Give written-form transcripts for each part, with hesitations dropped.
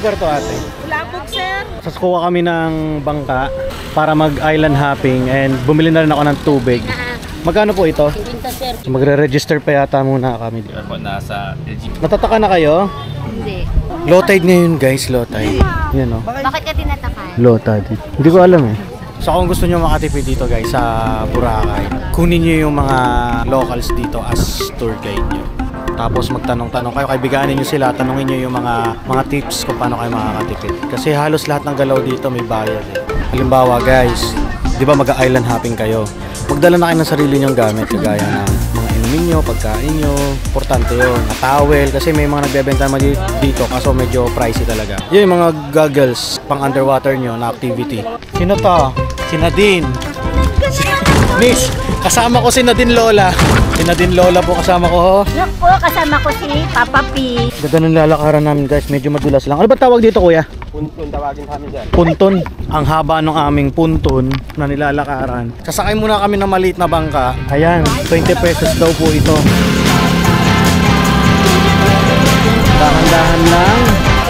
lugar to, ate? Lapog, sir. Saskuha kami ng bangka para mag-island hopping and bumili na rin ako ng tubig. Magkano po ito? So, magre-register pa yata muna kami. Natataka na kayo? Hindi. Low tide ngayon guys, low tide. Yan o. Bakit ka tinataka? Low tide. Hindi ko alam eh. So kung gusto nyo makatipid dito guys sa Boracay, kunin nyo yung mga locals dito as tour guide nyo. Tapos magtanong-tanong kayo, kaibiganin nyo sila, tanungin nyo yung mga tips kung paano kayo makakatipid. Kasi halos lahat ng galaw dito may bayad eh. Halimbawa guys, di ba mag-island hopping kayo? Magdala na kayo ng sarili nyong gamit, kagaya ng mga inumin nyo, pagkain nyo. Importante yun. Towel, kasi may mga nagbebenta dito kaso medyo pricey talaga. Yun yung mga goggles pang underwater nyo na activity. Sino to? Si Nadine. Miss, kasama ko si Nadine Lola. Si Nadine Lola po kasama ko. Look po, kasama ko si Papa P. Ganda ng lalakaran namin guys, medyo madulas lang. Ano ba tawag dito kuya? Punton, tawagin kami dyan. Punton. Ang haba ng aming punton na nilalakaran. Sasakay muna kami ng maliit na bangka. Ayan, 20 pesos daw po ito. Dahan-dahan lang.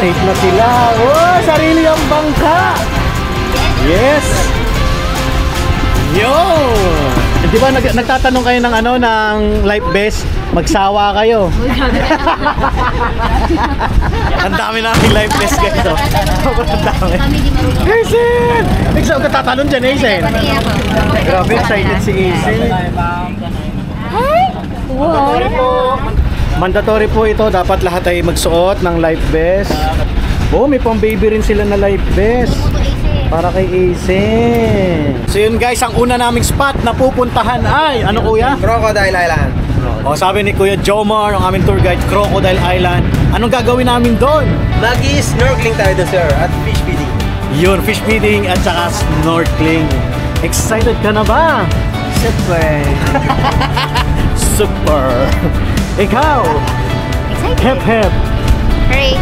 Safe na sila. Oh, sarili ang bangka. Yes. Yo! Di ba nagtatanong kayo ng ng life vest? Magsawa kayo. Ang dami namin life vest guys. Ang dami. Aisen! Ikaw ka tatalon dyan, Aisen. Grabe, excited si Aisen. Mandatory po. Mandatory po ito. Dapat lahat ay magsuot ng life vest. Oh, may pang baby rin sila na life vest. Para kay Aisen. So yun guys, ang una naming spot na pupuntahan ay, ano kuya? Crocodile Island. O sabi ni Kuya Jomar, ang aming tour guide, Crocodile Island. Anong gagawin namin doon? Mag-snorkeling tayo doon sir, at fish feeding. Yun, fish feeding at saka snorkeling. Excited ka na ba? Super. Super. Ikaw? Excited. Hep hep. Hooray.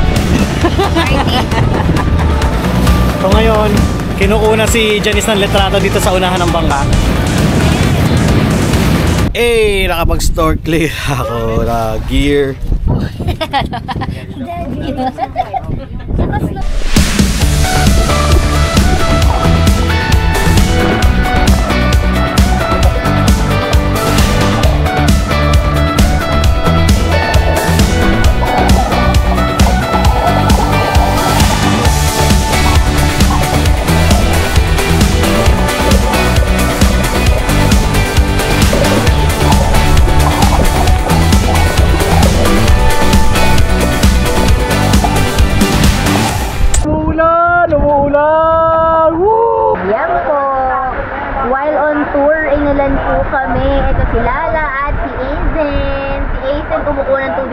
So ngayon, kinuuna si Janice ng letrado dito sa unahan ng bangka. Eh, nakapag-snorkeling ako na gear.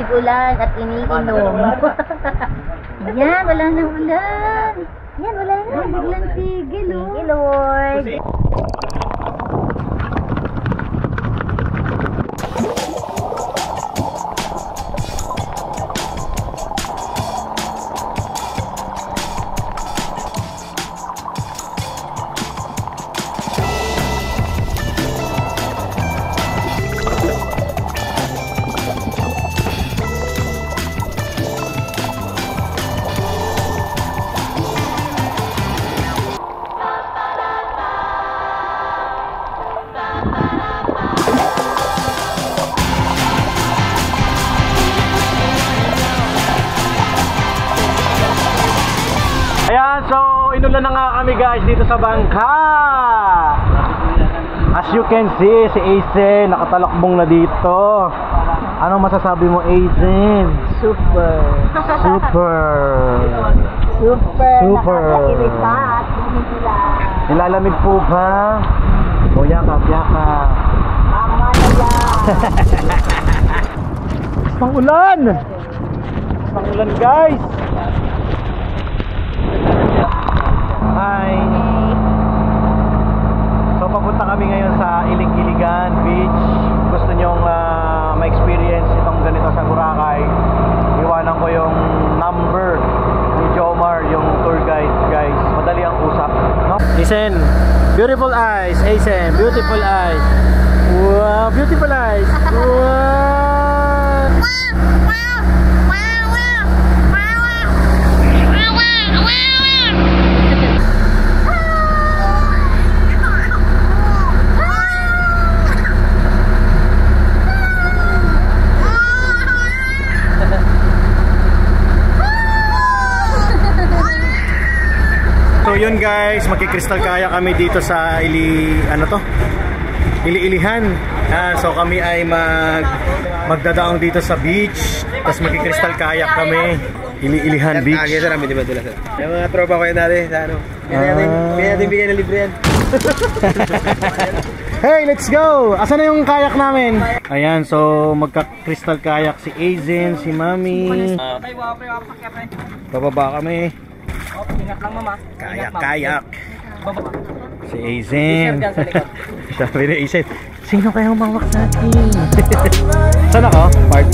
Ulan at iniinom. Yan, wala na ulan. Yan, wala na. Biglang tigil, oh. Thank you, Lord. Ayan, so inulan na nga kami guys dito sa bangka. As you can see, si Aisen nakatalakbong na dito. Ano masasabi mo, Aisen? Super. Super. Super. Super. Nilalamig po ba? O yakap, yakap. Tama na yan. Pangulan! Pangulan guys! Hi! So papunta kami ngayon sa Ilig-Iligan Beach. Gusto nyong ma-experience itong ganito sa Boracay, iwanan ko yung number ni Jomar, yung tour guide guys. Madali ang usap, no? Aisen, beautiful eyes. Aisen, beautiful eyes. Wow, beautiful eyes. Wow. yun guys, magki-crystal kaya kami dito sa Ili-Ilihan. So kami ay magdadaong dito sa beach, tapos magki-crystal kayak kami. Ili-Ilihan Beach. Sir, namin di ba dila sir? Yung mga tropa ko yun natin sa ano. Kaya natin bigyan ng libre yan. Hey, let's go! Asan na yung kayak namin? Ayan, so magka-crystal kayak si Aizen, si Mami. Bababa kami. Ingat lang mama. Kayak. Bababa. Si Aizen. Sir, dyan sa likod. Sabi ni Aizen, sino kayang mawak sa atin? Saan ako? Mark?